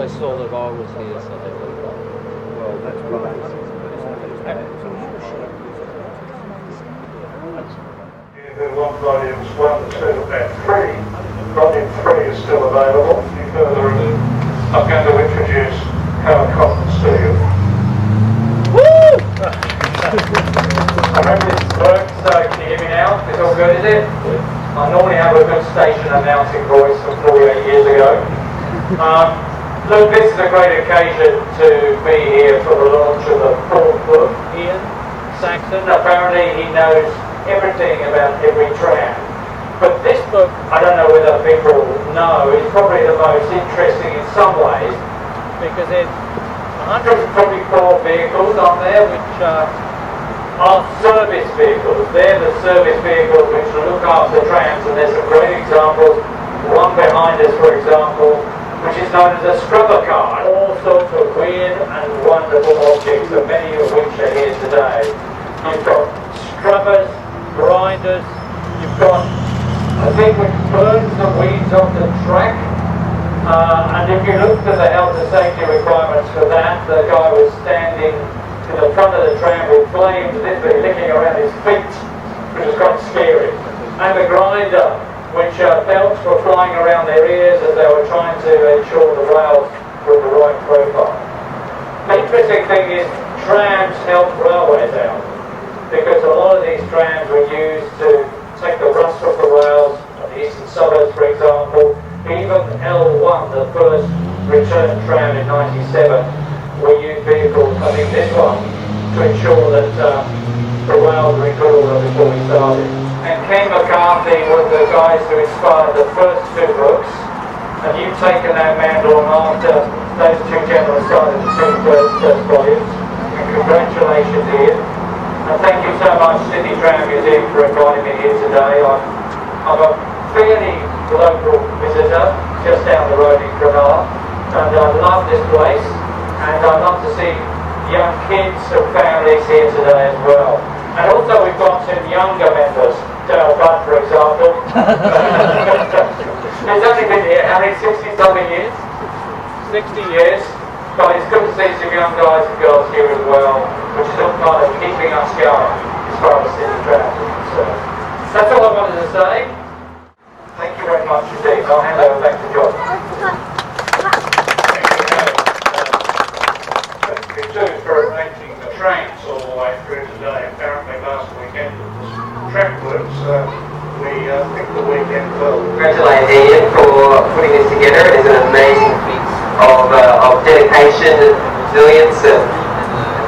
they saw that I was here, so they were like, Well, that's right. Volumes 1, 2 and 3. Volume 3 is still available. Any further ado, I'm going to introduce Howard Cotton Steel. Woo! I remember this work, so can you hear me now? It's all good, is it? I normally have a good station announcing voice from 48 years ago. Look, this is a great occasion to be here for the launch of the fourth book. Ian Saxon, apparently he knows everything about every tram. But this book, I don't know whether people know, is probably the most interesting in some ways because it's 124 vehicles on there which are service vehicles. They're the service vehicles which look after trams, and there's some great examples. One behind us, for example, which is known as a scrubber car. All sorts of weird and wonderful objects, and many of which are here today. You've got scrubbers, grinders, you've got a thing which burns the weeds off the track, and if you looked at the health and safety requirements for that, the guy was standing to the front of the tram with flames literally licking around his feet, which was quite scary. And the grinder, which belts were flying around their ears as they were trying to ensure the rails were the right profile. The interesting thing is trams help railways out, because a lot of these trams were used to take the rust off the rails of the eastern suburbs, for example. Even L1, the first return tram in '97, were used vehicles, I think this one, to ensure that the rails were in good order before we started. And Ken McCarthy was the guys who inspired the first two books, and you've taken that mantle on after those two gentlemen started the two first volumes. And congratulations, Ian. And thank you so much, Sydney Tramway Museum, for inviting me here today. I'm a fairly local visitor, just down the road in Cronulla, and I love this place, and I love to see young kids and families here today as well. And also we've got some younger members, Dale Budd, for example. He's only been here, how many, 60-something years? 60 years. But it's good to see some young guys and girls here as well, which is all kind of keeping us going as far as Sydney Tram is concerned. That's all I wanted to say. Thank you very much indeed. I'll hand over back to John. Thank you too for arranging the trains all the way through today. Apparently last weekend it was Trackworks. We picked the weekend well. Congratulate Ian for putting this together. It is an amazing feat of dedication and resilience and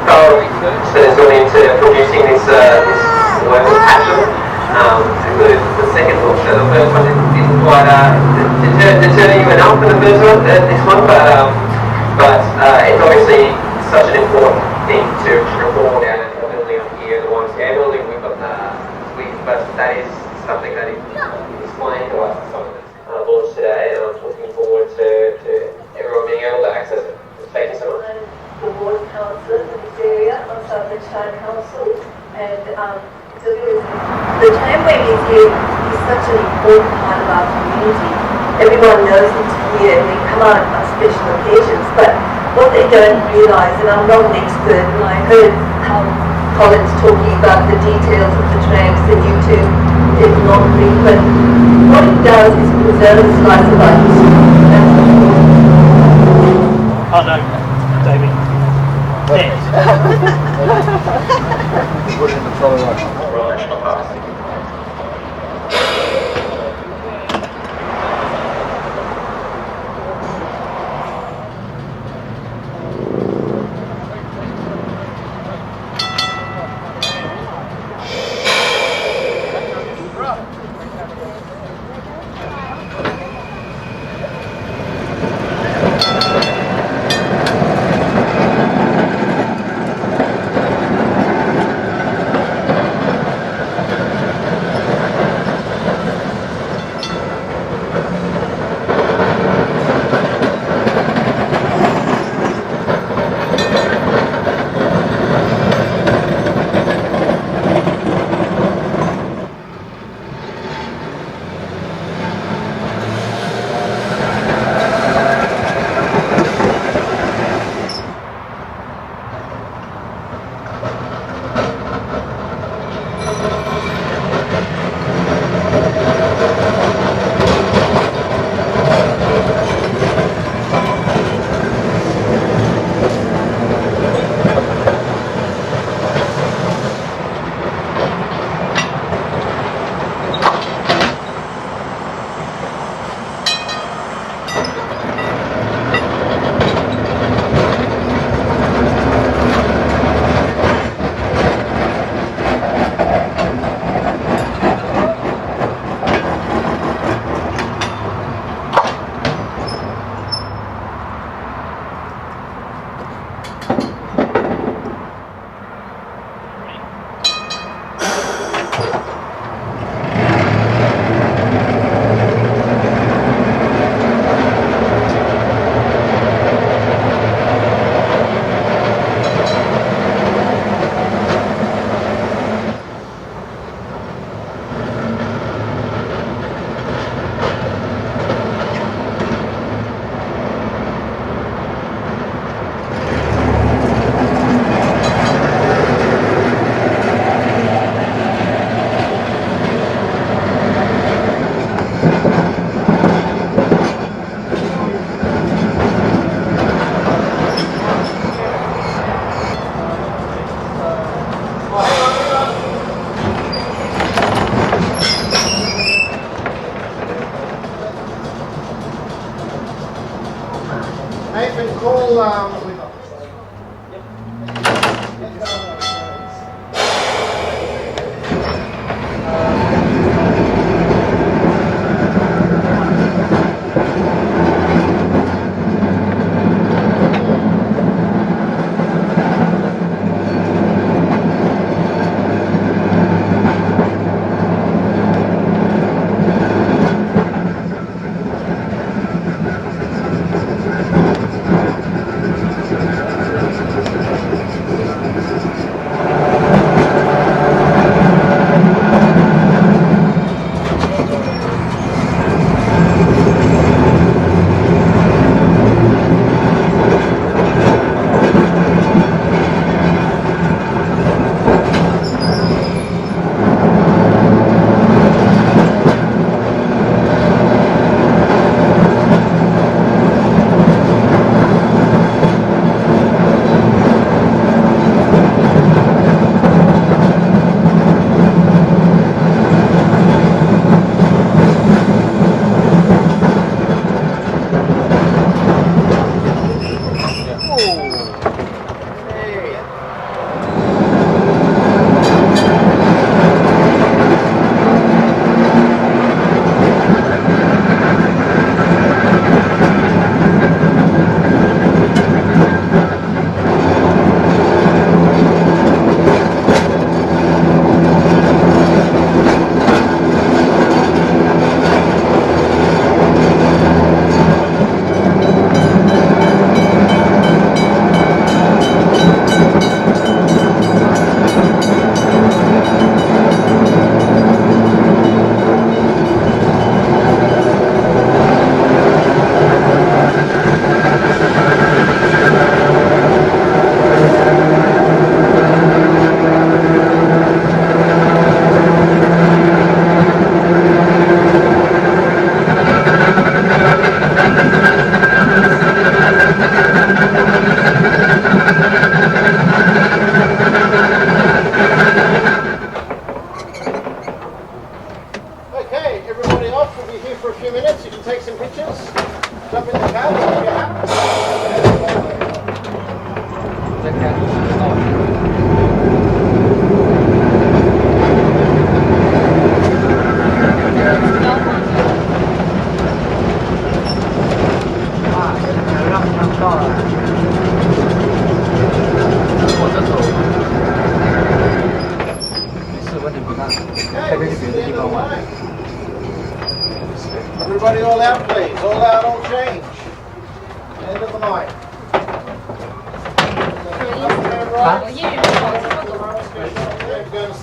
thorough research that has gone into producing this work with passion. The second book, so the first one didn't quite deter you enough for the first one, this one, but it's obviously such an important thing to report out of the building up here, the YMCA building. But that is something that is explained to us at some of this launch today, and I'm looking forward to everyone being able to access it. Thank you so much. I'm the ward councillor in this area on Southern Town Council, and the Tramway Museum is such an important part of our community. Everyone knows it's here and they come out on special occasions, but what they don't realise, and I'm not an expert, and I heard Colin's talking about the details of the trams that you two did not read, but what it does is preserve a slice of our history. That's what it is. Oh no, David. Put it in the trolley line.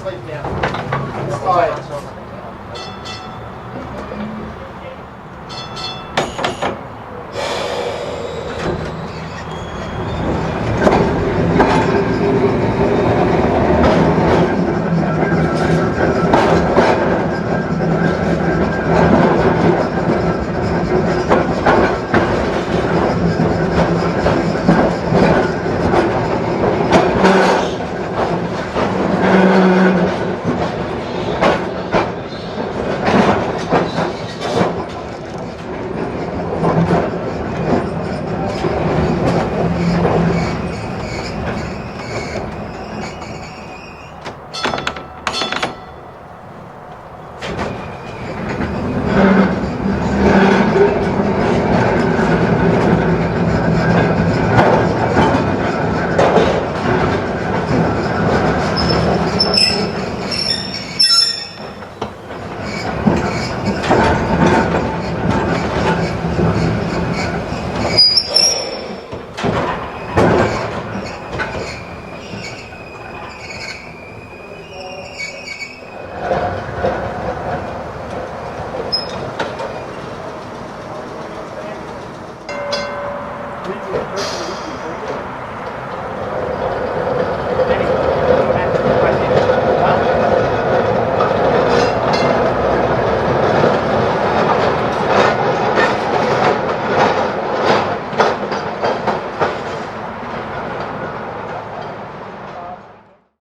sleep now. I'm tired.